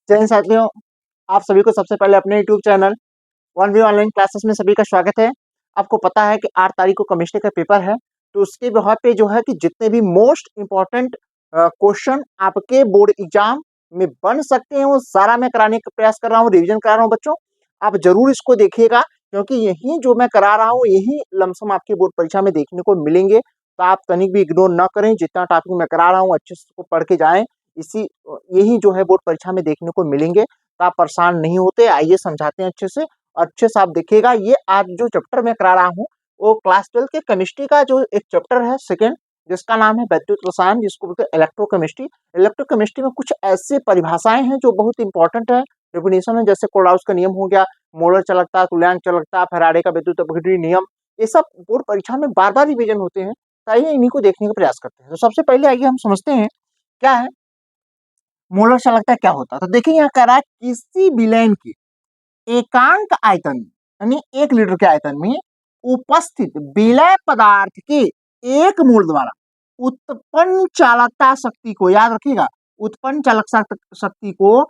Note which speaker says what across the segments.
Speaker 1: जय हिंद साथियों, आप सभी को सबसे पहले अपने YouTube channel one V online classes में सभी का स्वागत है। आपको पता है कि 8 तारीख को केमिस्ट्री का पेपर है, तो उसके वहाँ पे जो है कि जितने भी मोस्ट इम्पोर्टेंट क्वेश्चन आपके बोर्ड एग्जाम में बन सकते हैं वो सारा मैं कराने का प्रयास कर रहा हूँ, रिविजन करा रहा हूँ। बच्चों आप जरूर इसको देखिएगा, क्योंकि यही जो मैं करा रहा हूँ यही लमसम आपकी बोर्ड परीक्षा में देखने को मिलेंगे। तो आप तनिक भी इग्नोर न करें, जितना टॉपिक मैं करा रहा हूँ अच्छे से उसको पढ़ के जाएं। इसी यही जो है बोर्ड परीक्षा में देखने को मिलेंगे, तो आप परेशान नहीं होते। आइए समझाते हैं अच्छे से आप देखिएगा। ये आज जो चैप्टर मैं करा रहा हूँ वो क्लास 12 के केमिस्ट्री का जो एक चैप्टर है सेकंड, जिसका नाम है वैद्युत रसायन, जिसको बोलते हैं इलेक्ट्रोकेमिस्ट्री। इलेक्ट्रोकेमिस्ट्री में कुछ ऐसे परिभाषाएं हैं जो बहुत इंपॉर्टेंट है डेफिनेशन में, जैसे कोल्डाउस का नियम हो गया, मोलर चालकता, तुल्यांक चालकता, फैराडे का विद्युत अपघटन नियम। ये सब बोर्ड परीक्षा में बार बार रिविजन होते हैं, तो आइए इन्हीं को देखने का प्रयास करते हैं। तो सबसे पहले आइए हम समझते हैं क्या है मोलर चालकता, क्या होता है। तो देखिए यहाँ कह रहा है किसी विलयन की एकांक आयतन यानी 1 लीटर के आयतन में उपस्थित विलय पदार्थ के 1 मोल द्वारा उत्पन्न चालकता शक्ति को, याद रखिएगा, उत्पन्न चालक शक्ति को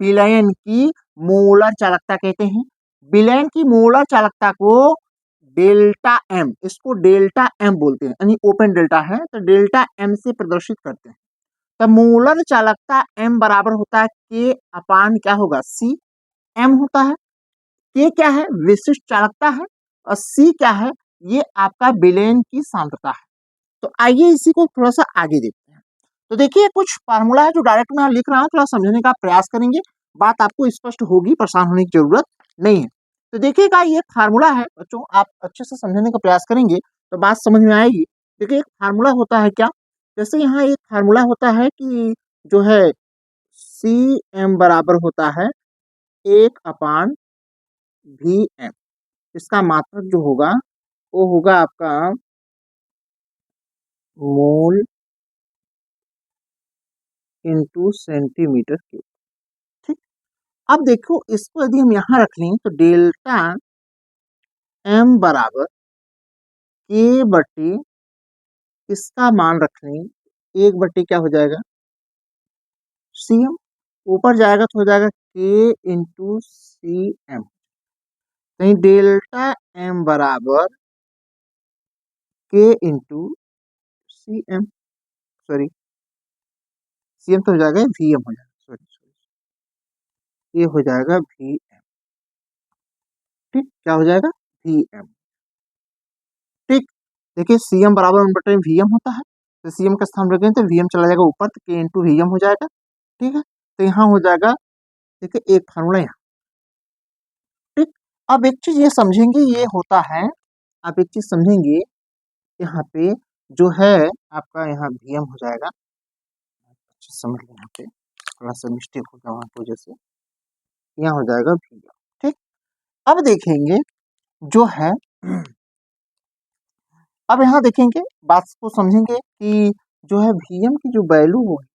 Speaker 1: विलयन की मोलर चालकता कहते हैं। विलयन की मोलर चालकता को डेल्टा एम, इसको डेल्टा एम बोलते हैं, यानी ओपन डेल्टा है तो डेल्टा एम से प्रदर्शित करते हैं। तो मोलर चालकता एम बराबर होता है के अपान क्या होगा सी। एम होता है, के क्या है विशिष्ट चालकता है, और सी क्या है ये आपका विलयन की सांद्रता है। तो आइए इसी को थोड़ा सा आगे देखते हैं। तो देखिए कुछ फार्मूला है जो डायरेक्ट मैं लिख रहा हूँ, थोड़ा समझने का प्रयास करेंगे, बात आपको स्पष्ट होगी, परेशान होने की जरूरत नहीं है। तो देखिएगा ये फार्मूला है बच्चों, आप अच्छे से समझने का प्रयास करेंगे तो बात समझ में आएगी। देखिए एक फार्मूला होता है क्या, जैसे यहाँ एक फार्मूला होता है कि जो है सी एम बराबर होता है 1/वी एम। इसका मात्रक जो होगा वो होगा आपका मोल इंटू सेंटीमीटर क्यूब। ठीक, अब देखो इसको यदि हम यहाँ रख लें तो डेल्टा एम बराबर के बटे, इसका मान रख लें 1 बटे क्या हो जाएगा सी एम, ऊपर जाएगा तो हो जाएगा के इंटू सी एम। कहीं डेल्टा एम बराबर K into C M, sorry C M तो हो जाएगा वी एम हो जाएगा, सॉरी सॉरी ये हो जाएगा वी एम। ठीक, क्या हो जाएगा वी एम। ठीक, देखिए सी एम बराबर 1/वी एम होता है, तो सी एम का स्थान रखें तो वी एम चला जाएगा ऊपर, तो के इंटू वी एम हो जाएगा। ठीक है, तो यहाँ हो जाएगा, देखिए एक फार्मूला यहाँ। ठीक, अब एक चीज ये समझेंगे, ये होता है, आप एक चीज समझेंगे यहाँ पे जो है आपका यहाँ वी एम हो जाएगा। अच्छा समझ लें, यहाँ पे थोड़ा सा मिस्टेक हो गया वहाँ की वजह से, यहाँ हो जाएगा वी एम। ठीक, अब देखेंगे जो है अब यहाँ देखेंगे बात को समझेंगे कि जो है वीएम की जो वैल्यू होगी,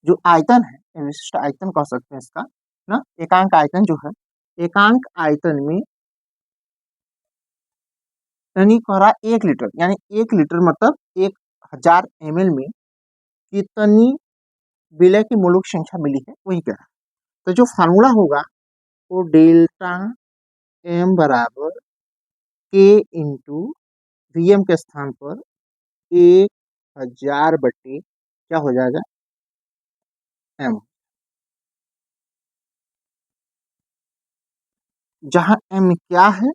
Speaker 1: जो आयतन है, विशिष्ट आयतन कह सकते हैं इसका ना, एकांक आयतन जो है, एकांक आयतन में यानी कह रहा 1 लीटर, यानी 1 लीटर मतलब 1000 ml में कितनी विलय की मोलक संख्या मिली है वही कह रहा है। तो जो फार्मूला होगा वो डेल्टा एम बराबर के इंटू वी एम के स्थान पर 1000 बटे क्या हो जाएगा एम, जहां एम क्या है,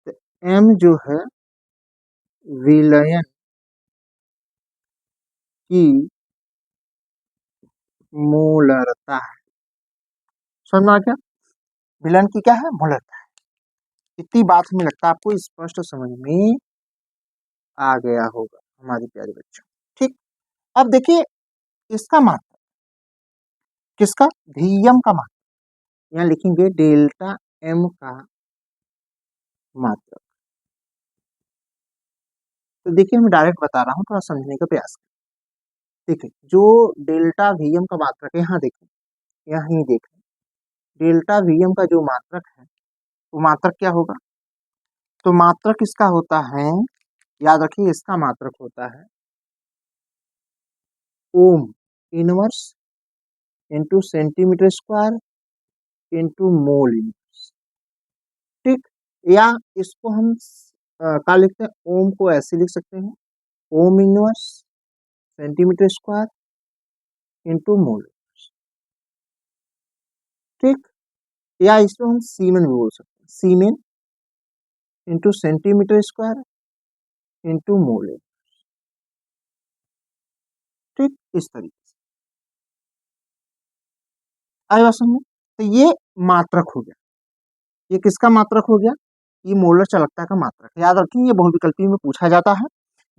Speaker 1: तो एम जो है विलयन की मोलरता है। समझ में आ गया, विलयन की क्या है मोलरता है। इतनी बात हमें लगता है आपको स्पष्ट समझ में आ गया होगा हमारे प्यारे बच्चों। ठीक, अब देखिए इसका मात्रक, किसका वीएम का मात्रक, यहाँ लिखेंगे डेल्टा एम का मात्रक। तो देखिए मैं डायरेक्ट बता रहा हूँ, थोड़ा समझने का प्रयास करें। देखिए जो डेल्टा वीएम का मात्रक है, यहाँ देखिए, यहाँ ही देखें, डेल्टा वीएम का जो मात्रक है वो मात्रक क्या होगा, तो मात्रक इसका होता है, याद रखिए इसका मात्रक होता है ohm inverse into centimetre square into mole inverse. ठीक, या इसको हम क्या लिखते हैं, ओम को ऐसे लिख सकते हैं, ohm inverse centimetre square into mole. ठीक, या इसको हम सीमेन भी बोल सकते हैं, Siemens into centimetre square into mole. ठीक, इस तरीके से आई बात समझ में। तो ये मात्रक हो गया, ये किसका मात्रक हो गया, ये मोलर चालकता का मात्रक। याद रखें, ये बहुविकल्पी में पूछा जाता है,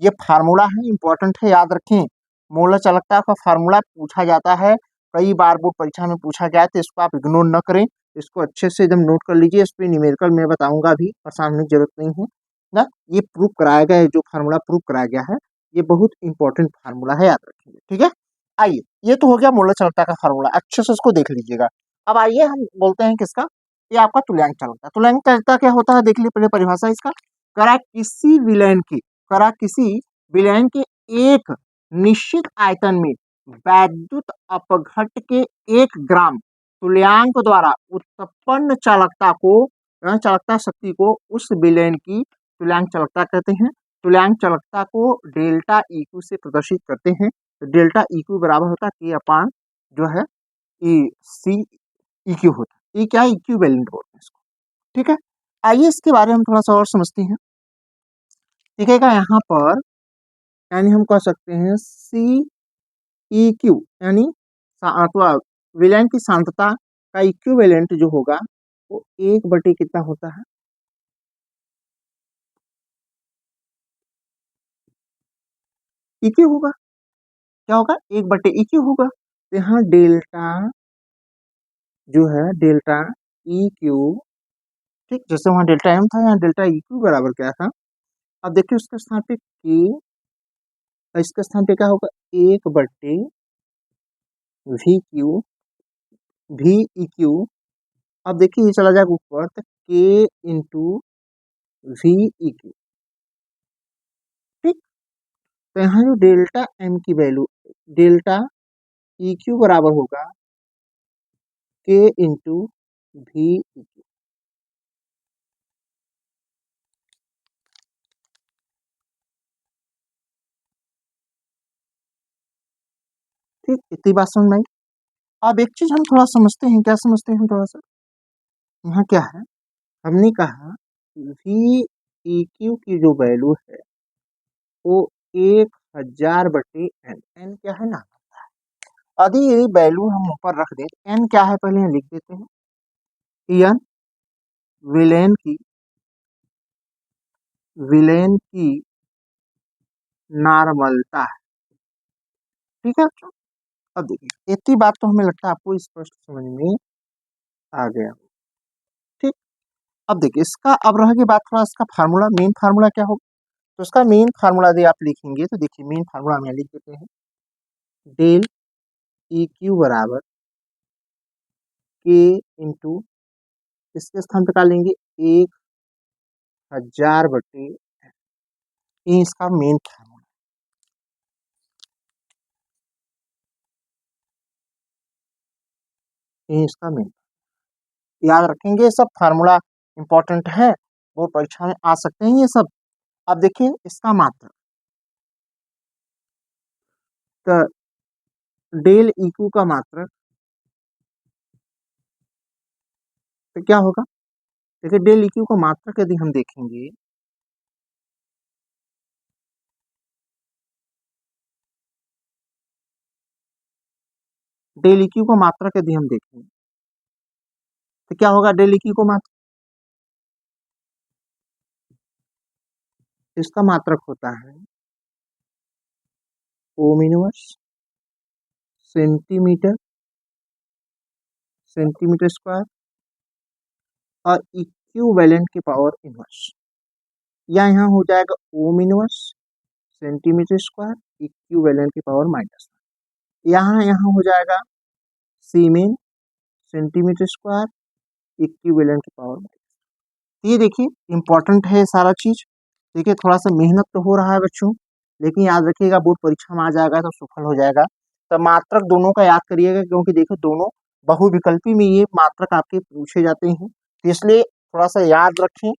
Speaker 1: ये फार्मूला है, इंपॉर्टेंट है, याद रखें। मोलर चालकता का फार्मूला पूछा जाता है, कई बार बोर्ड परीक्षा में पूछा गया, तो इसको आप इग्नोर न करें, इसको अच्छे से एकदम नोट कर लीजिए। इस पर न्यूमेरिकल मैं बताऊंगा भी, परेशान होने की जरूरत नहीं है ना। ये प्रूफ कराया गया है, जो फार्मूला प्रूफ कराया गया है, ये बहुत इंपॉर्टेंट फार्मूला है, याद रखिए। ठीक है, आइए, ये तो हो गया मोलर चालकता का फार्मूला, अच्छे से इसको देख लीजिएगा। अब आइए हम बोलते हैं किसका, ये आपका तुल्यांक चालकता। तुल्यांक चालकता क्या होता है, देख लीजिए पहले परिभाषा इसका। करा किसी विलयन की, करा किसी विलयन के एक निश्चित आयतन में वैद्युत अपघट्ट के 1 ग्राम तुल्यांक द्वारा उत्पन्न चालकता को, चालकता शक्ति को उस विलयन की तुल्यांक चालकता कहते हैं। तुल्यांक चालकता को डेल्टा इक्यू से प्रदर्शित करते हैं। तो डेल्टा इक्यू बराबर होता है के अपान जो है ई सी इक्यू होता है। ये क्या है, इक्विवेलेंट बोलते हैं इसको। ठीक है, आइए इसके बारे में थोड़ा सा और समझते हैं। दिखेगा यहाँ पर, यानी हम कह सकते हैं सी ई क्यू, यानी अथवा विलयन की सांद्रता का इक्विवेलेंट जो होगा वो 1/, कितना होता है, इक्यू होगा। क्या होगा, 1/, इक्यू होगा। तो यहाँ डेल्टा जो है, डेल्टा ई क्यू, ठीक, जैसे वहाँ डेल्टा एम था, यहाँ डेल्टा ई क्यू बराबर क्या था। अब देखिए उसके स्थान पे के, इसके स्थान पे क्या होगा, 1/, we Q, V E Q. अब देखिए ये चला जाएगा ऊपर, तो के इंटू वी ई क्यू। ठीक, तो यहाँ जो डेल्टा एम की वैल्यू, डेल्टा ई क्यू बराबर होगा के इंटू वी ई क्यू। ठीक, इतनी बात समझ में आई। अब एक चीज हम थोड़ा समझते हैं, क्या समझते हैं थोड़ा सा, यहाँ क्या है, हमने कहा वी ई क्यू की जो वैल्यू है वो 1000/n, n क्या है ना। यदि ये वैल्यू हम ऊपर रख दें, n क्या है पहले लिख देते हैं, n विलेन की, विलेन की नॉर्मलता है। ठीक है बच्चों, अब देखिए इतनी बात तो हमें लगता है आपको स्पष्ट समझ में आ गया। ठीक, अब देखिए इसका, अब रह गई बात थोड़ा इसका फार्मूला, मेन फार्मूला क्या होगा। तो इसका मेन फार्मूला यदि आप लिखेंगे, तो देखिए मेन फार्मूला हम लिख देते हैं, डेल ई क्यू बराबर के इंटू, इसके स्थान पे क्या लेंगे, 1000/, ये इसका मेन फार्मूला, ये इसका मेन, याद रखेंगे सब फार्मूला इंपॉर्टेंट है, वो परीक्षा में आ सकते हैं ये सब। अब देखिए इसका मात्रक, तो डेल इक्यू का मात्रक, तो क्या होगा, देखिए डेल इक्यू का मात्रक यदि हम देखेंगे, डेल इक्यू का मात्रक यदि हम देखें, तो क्या होगा, डेल इक्यू को मात्रक, इसका मात्रक होता है ओम इनवर्स सेंटीमीटर, सेंटीमीटर स्क्वायर और इक्विवेलेंट की पावर इनवर्स, या यहाँ हो जाएगा ओम इनवर्स सेंटीमीटर स्क्वायर इक्विवेलेंट की पावर -1, यहाँ यहाँ हो जाएगा सीमेन सेंटीमीटर स्क्वायर इक्विवेलेंट की पावर -। ये देखिए इंपॉर्टेंट है सारा चीज। देखिए थोड़ा सा मेहनत तो हो रहा है बच्चों, लेकिन याद रखिएगा बोर्ड परीक्षा में आ जाएगा तो सफल हो जाएगा। तो मात्रक दोनों का याद करिएगा, क्योंकि देखो दोनों बहुविकल्पी में ये मात्रक आपके पूछे जाते हैं, तो इसलिए थोड़ा सा याद रखें।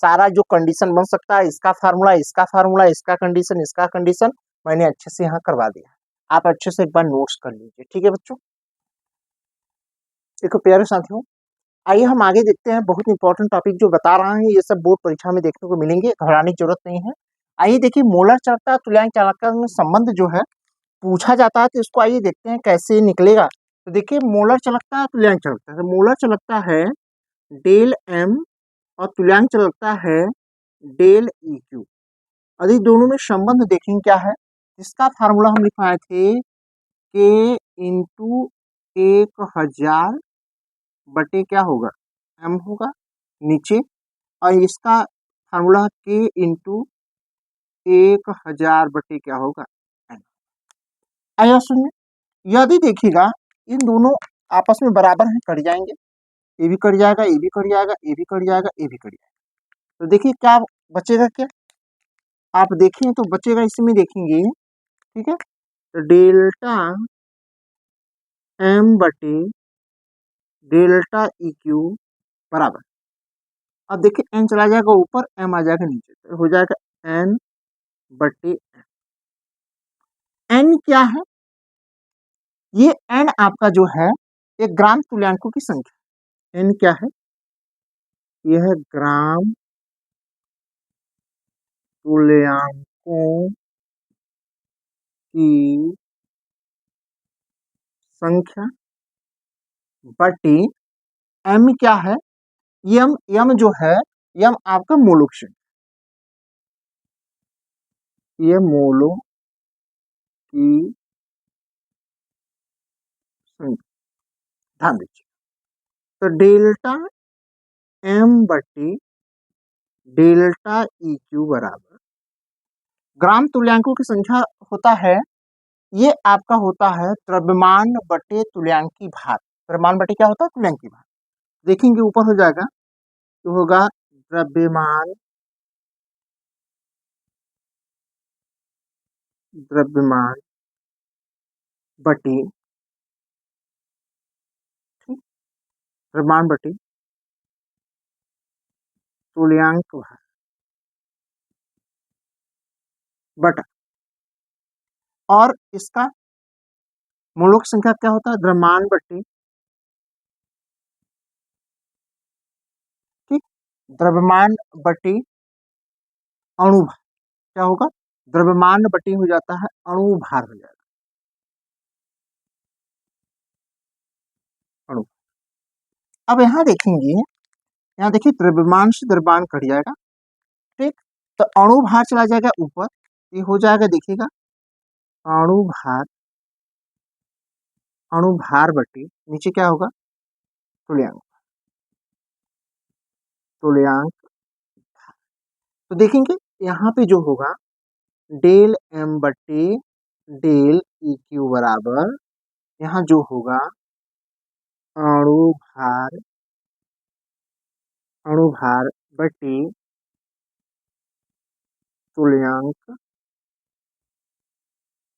Speaker 1: सारा जो कंडीशन बन सकता है, इसका फार्मूला, इसका फार्मूला, इसका कंडीशन, इसका कंडीशन, मैंने अच्छे से यहाँ करवा दिया। आप अच्छे से एक बार नोट्स कर लीजिए, ठीक है बच्चों। देखो प्यारे साथियों, आइए हम आगे देखते हैं। बहुत इंपॉर्टेंट टॉपिक जो बता रहा है, ये सब बोर्ड परीक्षा में देखने को मिलेंगे, घबराने की जरूरत नहीं है। आइए देखिए, मोलर चालकता तुल्यांक चालकता में संबंध जो है पूछा जाता है, तो इसको आइए देखते हैं कैसे निकलेगा। तो देखिए, मोलर चालकता तुल्यांक चालकता, तो मोलर चालकता है डेल एम और तुल्यांक चालकता है डेल ई क्यू। अभी दोनों में संबंध देखेंगे क्या है। इसका फार्मूला हम लिखवाए थे के इंटू 1000 बटे क्या होगा, एम होगा नीचे, और इसका फार्मूला के इंटू 1000 बटे क्या होगा, एन। आया सुनिए, यदि देखिएगा इन दोनों आपस में बराबर हैं, कट जाएंगे, ये भी कट जाएगा, ये भी कट जाएगा, ये भी कट जाएगा, ये भी कट जाएगा। तो देखिए क्या बचेगा, क्या आप देखें तो बचेगा, इसमें देखेंगे, ठीक है। तो डेल्टा एम बटे डेल्टा ई क्यू बराबर, अब देखिए एन चला जाएगा ऊपर, एम आ जाएगा नीचे, तो हो जाएगा एन बटे एन। क्या है ये, एन आपका जो है एक ग्राम तुल्यांकों की संख्या। एन क्या है, यह है ग्राम तुल्यांकों की संख्या बटे एम क्या है, यम, यम जो है, यम आपका मोलक संख्या, ये मोलों की संख्या, ध्यान दीजिए। तो डेल्टा एम बटे डेल्टा ई क्यू बराबर ग्राम तुल्यांकों की संख्या होता है, ये आपका होता है द्रव्यमान बटे तुल्यांकी भार। द्रव्यमान बटे क्या होता है, तुल्यांकी भार। देखेंगे ऊपर हो जाएगा, तो होगा द्रव्यमान, द्रव्यमान बटे, ठीक, द्रव्यमान बटे तुल्यांक भार बटा, और इसका मूलक संख्या क्या होता है, द्रव्यमान बटे, ठीक, द्रव्यमान बटे अणु भार। क्या होगा, द्रव्यमान बटे हो जाता है अणु भार हो जाएगा, अणु। अब यहाँ देखेंगे, यहाँ देखिए द्रव्यमान से द्रव्यमान कट जाएगा, ठीक, तो अणु भार चला जाएगा ऊपर, ये हो जाएगा देखिएगा अणु भार, अणु भार बटे नीचे क्या होगा, तुल्यांक, तुल्यांक। तो देखेंगे यहाँ पे जो होगा डेल एम बटे डेल ई क्यू बराबर, यहाँ जो होगा अणु भार, अणु भार बटे तुल्यांक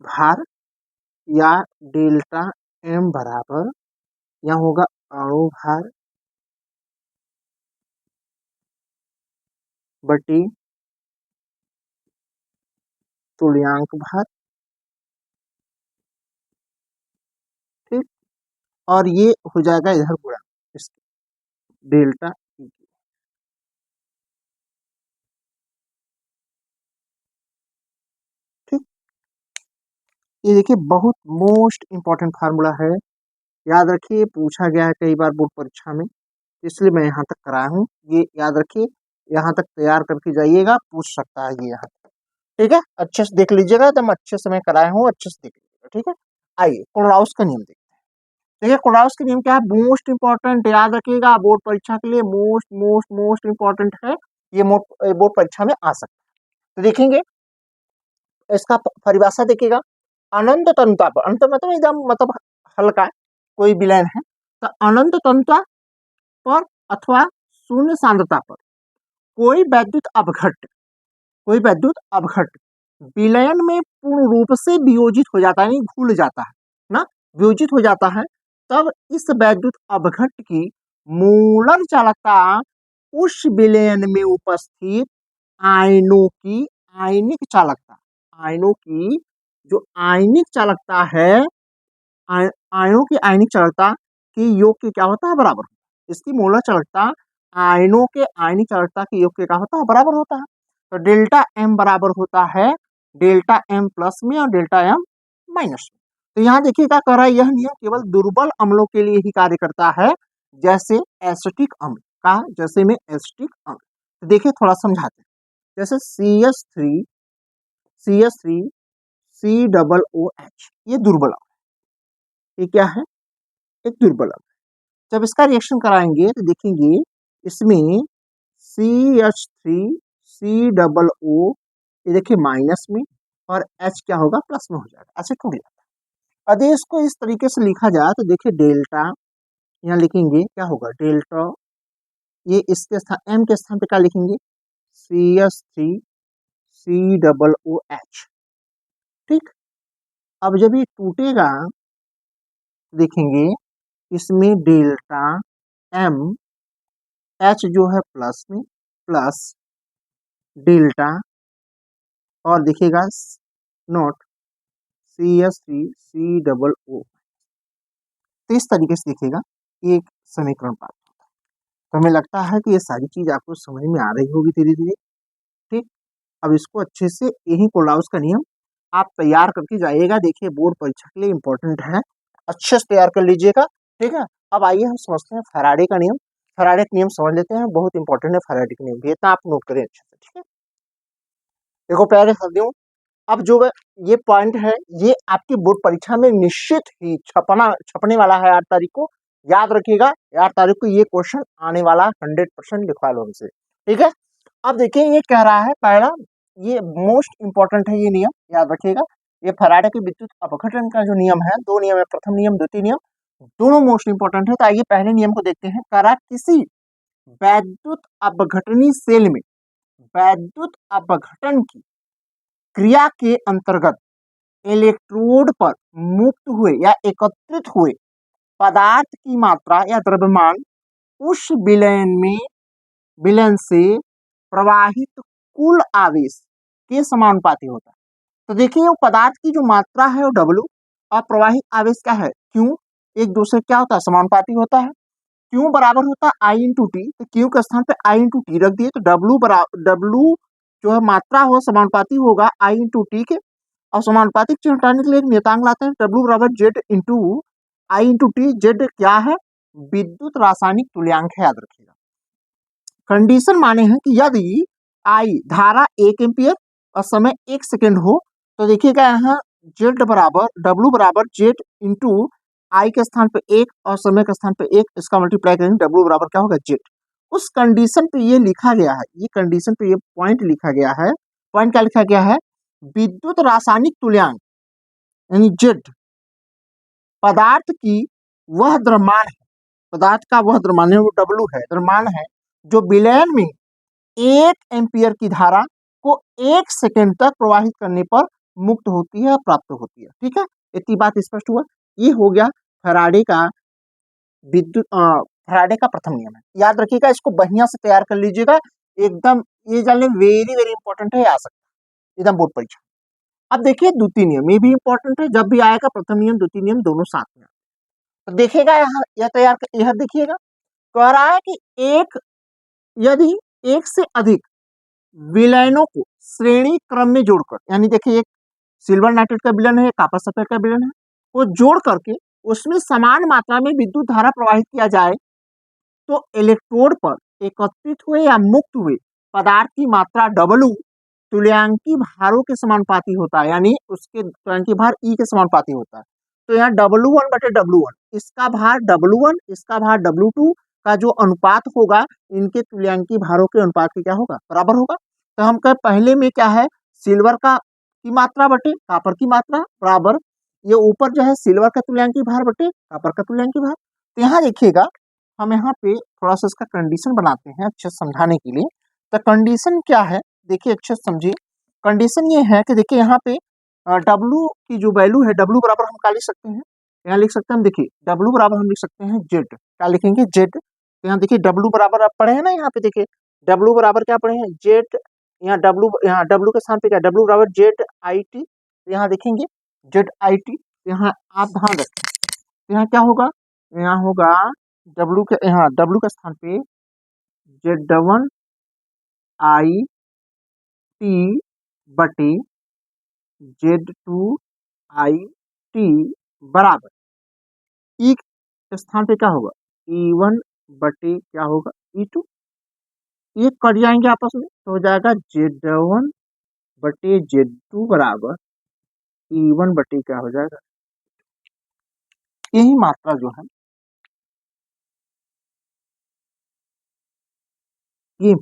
Speaker 1: भार, या डेल्टा एम बराबर, यहाँ होगा अणु भार बटे तुल्यांक भार, ठीक, और ये हो जाएगा इधर गुणा इसके डेल्टा ई, ठीक। ये देखिए बहुत मोस्ट इंपॉर्टेंट फार्मूला है, याद रखिए, पूछा गया है कई बार बोर्ड परीक्षा में, इसलिए मैं यहाँ तक कराया हूँ। ये याद रखिए, यहाँ तक तैयार करके जाइएगा, पूछ सकता है ये यहाँ तक, ठीक है। अच्छे से देख लीजिएगा, एकदम अच्छे से मैं कराया हूँ, अच्छे से देख लीजिएगा, ठीक है। आइए कोलराउस का नियम देखते हैं। देखिए कोलराउस का नियम क्या है, मोस्ट इंपॉर्टेंट, याद रखिएगा बोर्ड परीक्षा के लिए मोस्ट मोस्ट मोस्ट इंपॉर्टेंट है, ये बोर्ड परीक्षा में आ सकता है। तो देखेंगे इसका परिभाषा देखिएगा, अनंत तनुता पर, अनंत मतलब एकदम मतलब हल्का कोई विलयन है, तो अनंत तनुता पर अथवा शून्य सांद्रता पर कोई वैद्युत अपघट्ट, कोई वैद्युत अपघट्ट विलयन में पूर्ण रूप से वियोजित हो जाता है, यानी घुल जाता है, ना वियोजित हो जाता है, तब इस वैद्युत अपघट्ट की मूलर चालकता उस विलयन में उपस्थित आयनों की आयनिक चालकता, आयनों की जो आयनिक चालकता है, आयनों की आयनिक चालकता के योग के क्या होता है, बराबर होता है। इसकी मोलर चालकता आयनों के आयनिक चालकता के योग के क्या होता है, बराबर होता है। तो डेल्टा एम बराबर होता है डेल्टा एम प्लस में और डेल्टा एम माइनस में। तो यहाँ देखिए क्या कर रहा है, यह नियम केवल दुर्बल अम्लों के लिए ही कार्य करता है, जैसे एसिटिक अम्ल का, जैसे में एसिटिक अम्ल। तो देखिए थोड़ा समझाते हैं, जैसे C H three C double O H, ये दुर्बल अम्ल, ये क्या है, एक दुर्बल अम्ल। जब इसका रिएक्शन कराएंगे तो देखेंगे इसमें CH3 C ये देखिए माइनस में और H क्या होगा, प्लस में हो जाएगा, ऐसे टूट जाता है। यदि इसको इस तरीके से लिखा जाए तो देखिए डेल्टा, यहाँ लिखेंगे क्या होगा, डेल्टा, ये इसके स्थान M के स्थान पे क्या लिखेंगे, CH3C OOH। ठीक, अब जब ये टूटेगा देखेंगे इसमें डेल्टा M, H जो है प्लस में, प्लस डेल्टा और दिखेगा नोट CH3C OO। तो इस तरीके से दिखेगा, एक समीकरण प्राप्त होता है। तो हमें लगता है कि ये सारी चीज आपको समझ में आ रही होगी धीरे धीरे। ठीक, अब इसको अच्छे से, यही कोलाउस का नियम आप तैयार करके जाइएगा, देखिए बोर्ड परीक्षा के लिए इंपॉर्टेंट है, अच्छे से तैयार कर लीजिएगा। ठीक है, अब आइए हम समझते हैं फैराडे का नियम। फैराडे का नियम समझ लेते हैं, बहुत इंपॉर्टेंट है फैराडे का नियम भी, इतना आप नोट करें अच्छे से। ठीक है, देखो प्यारे साथियों, अब जो ये पॉइंट है ये आपकी बोर्ड परीक्षा में निश्चित ही छपने वाला है 8 तारीख को, याद रखिएगा 8 तारीख को ये क्वेश्चन आने वाला 100% लिखवा लो हमसे। ठीक है, अब देखिए ये कह रहा है पहला, ये मोस्ट इंपॉर्टेंट है ये नियम, याद रखिएगा। ये फैराडे के विद्युत अपघटन का जो नियम है, 2 नियम है, प्रथम नियम द्वितीय नियम, दोनों मोस्ट इंपॉर्टेंट है। तो आइए पहले नियम को देखते हैं। करा किसी वैद्युत अपघटनी सेल में वैद्युत अपघटन की क्रिया के अंतर्गत इलेक्ट्रोड पर मुक्त हुए या एकत्रित हुए पदार्थ की मात्रा या द्रव्यमान उस विलयन से प्रवाहित कुल आवेश के समानुपाती होता है। तो देखिए वो पदार्थ की जो मात्रा है वो W और प्रवाहित आवेश क्या है Q, एक दूसरे क्या होता है, समानुपाती होता है। Q बराबर होता है I इंटू टी, तो Q के स्थान पे I इंटू टी रख दिए, तो W जो है मात्रा हो समानुपाती होगा I इंटू टी के, और समानुपातिक चिन्ह हटाने के लिए एक नियतांक लाते हैं, W बराबर जेड इंटू आई इंटू टी। जेड क्या है, विद्युत रासायनिक तुल्यांक है, याद रखिएगा। कंडीशन माने हैं कि यदि आई धारा 1 एम्पियर और समय 1 सेकेंड हो, तो देखिएगा यहाँ जेड बराबर W बराबर जेड इंटू आई के स्थान पे 1 और समय के स्थान पे 1, इसका मल्टीप्लाई करेंगे, W बराबर क्या होगा, जेड। उस कंडीशन पे ये लिखा गया है, ये कंडीशन पे ये पॉइंट लिखा गया है। पॉइंट क्या लिखा गया है, विद्युत रासायनिक तुल्यांक यानी जेड पदार्थ की वह द्रव्यमान है, पदार्थ का वह द्रव्यमान है, वो W है, द्रव्यमान है जो विलयन में 1 एम्पियर की धारा को 1 सेकेंड तक प्रवाहित करने पर मुक्त होती है, प्राप्त होती है। ठीक है, इतनी बात स्पष्ट हुआ। ये हो गया फैराडे का फैराडे का प्रथम नियम है, याद रखिएगा, इसको बढ़िया से तैयार कर लीजिएगा एकदम, ये जानने वेरी वेरी इंपॉर्टेंट है, आ सकता है एकदम बोर्ड परीक्षा। अब देखिए द्वितीय नियम, ये भी इंपॉर्टेंट है, जब भी आएगा प्रथम नियम द्वितीय नियम दोनों साथ में। तो देखिएगा यहाँ यह तैयार, यह देखिएगा कह रहा है कि यदि एक से अधिक विलयनों को श्रेणी क्रम में जोड़कर, यानी देखिए एक सिल्वर नाइट्रेट का विलयन है, कॉपर सल्फेट का विलयन है, वो जोड़ करके उसमें समान मात्रा में विद्युत धारा प्रवाहित किया जाए, तो इलेक्ट्रोड पर एकत्रित हुए या मुक्त हुए पदार्थ की मात्रा W तुल्यांकी भारों के समानुपाती होता है, यानी उसके तुल्यांकी भार E के समानुपाती होता है। तो यहाँ W1 बटे W1, इसका भार W1, इसका भार W2 का जो अनुपात होगा, इनके तुल्यांकी भारों के अनुपात के क्या होगा, बराबर होगा। तो हम कह पहले में क्या है, सिल्वर का की मात्रा बटे कॉपर की मात्रा बराबर, ये ऊपर जो है सिल्वर का तुल्यांकी भार बटे कॉपर का तुल्यांकी भार। तो यहाँ देखिएगा हम यहाँ पे थोड़ा सा इसका कंडीशन बनाते हैं अच्छे से समझाने के लिए। तो कंडीशन क्या है, देखिए अच्छे से समझिए। कंडीशन ये है कि देखिए यहाँ पे W की जो वैल्यू है, W बराबर हम क्या लिख सकते हैं, यहाँ लिख सकते हैं हम, देखिए डब्ल्यू बराबर हम लिख सकते हैं जेड, क्या लिखेंगे जेड। तो यहाँ देखिए डब्ल्यू बराबर आप पढ़े हैं ना, यहाँ पे देखिए डब्ल्यू बराबर क्या पढ़े हैं जेड, यहाँ डब्ल्यू के स्थान पे क्या डब्ल्यू बराबर जेड आई टी, यहाँ देखेंगे जेड आई टी, यहाँ आप ध्यान रखें, यहाँ क्या होगा, यहाँ होगा डब्ल्यू के, यहाँ डब्ल्यू के स्थान पे जेड वन आई टी बटे जेड टू आई टी बराबर ई के स्थान पे क्या होगा ई वन बटे क्या होगा ई टू, ये कट जाएंगे आपस में तो हो जाएगा जेड वन बटे जेड टू बराबर ई वन बटे क्या हो जाएगा, यही मात्रा जो है ये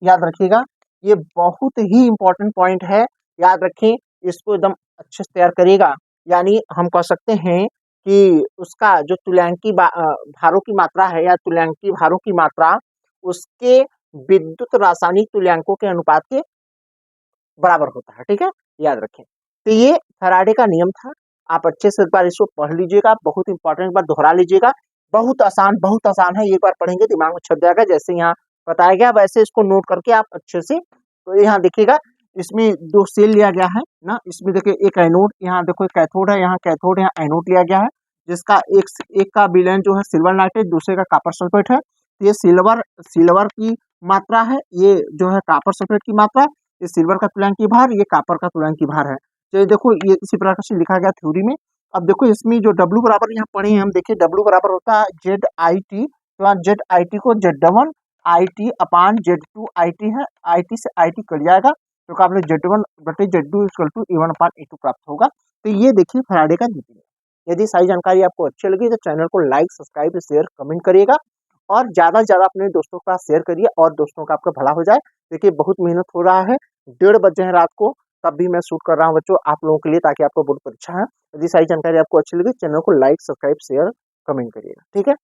Speaker 1: याद रखिएगा, ये बहुत ही इंपॉर्टेंट पॉइंट है, याद रखें, इसको एकदम अच्छे से तैयार करिएगा। यानी हम कह सकते हैं कि उसका जो तुल्यांकी भारों की मात्रा है या तुल्यांकी भारों की मात्रा उसके विद्युत रासायनिक तुल्यांकों के अनुपात के बराबर होता है, ठीक है, याद रखें। तो ये फैराडे का नियम था, आप अच्छे से एक बार इसको पढ़ लीजिएगा, बहुत इंपॉर्टेंट, एक बार दोहरा लीजिएगा, बहुत आसान है, एक बार पढ़ेंगे दिमाग में छप जाएगा, जैसे यहाँ बताया गया वैसे इसको नोट करके आप अच्छे से, तो यहाँ देखिएगा इसमें दो सेल लिया गया है ना, इसमें देखिए एक एनोड, यहाँ देखो एक कैथोड है, यहाँ कैथोड, यहाँ एनोड लिया गया है, जिसका एक का विलयन जो है सिल्वर नाइट्रेट, दूसरे का कॉपर सल्फेट है। ये सिल्वर की मात्रा है, ये जो है कॉपर सल्फेट की मात्रा, ये सिल्वर का तुल्यांकी भार, ये कॉपर का तुल्यांकी भार है। तो देखो ये इसी प्रकार से लिखा गया थ्योरी में। अब देखो इसमें जो डब्ल्यू बराबर यहाँ पढ़े हैं हम, देखिए डब्ल्यू बराबर होता है जेड आई टी, तो जेड आई टी को Z one I T upon Z two I T है, आई टी से आई टी कट जाएगा तो आपने जेड वन बटे Z two equal to E one upon E two प्राप्त होगा। तो ये देखिए फैराडे का नियम। यदि सारी जानकारी आपको अच्छी लगी तो चैनल को लाइक सब्सक्राइब शेयर कमेंट करिएगा और ज़्यादा से ज़्यादा अपने दोस्तों के साथ शेयर करिए और दोस्तों का आपका भला हो जाए। देखिए बहुत मेहनत हो रहा है, 1:30 बजे हैं रात को, तब भी मैं शूट कर रहा हूँ बच्चों आप लोगों के लिए, ताकि आपको बोर्ड परीक्षा है। यदि सारी जानकारी आपको अच्छी लगी चैनल को लाइक सब्सक्राइब शेयर कमेंट करिएगा, ठीक है।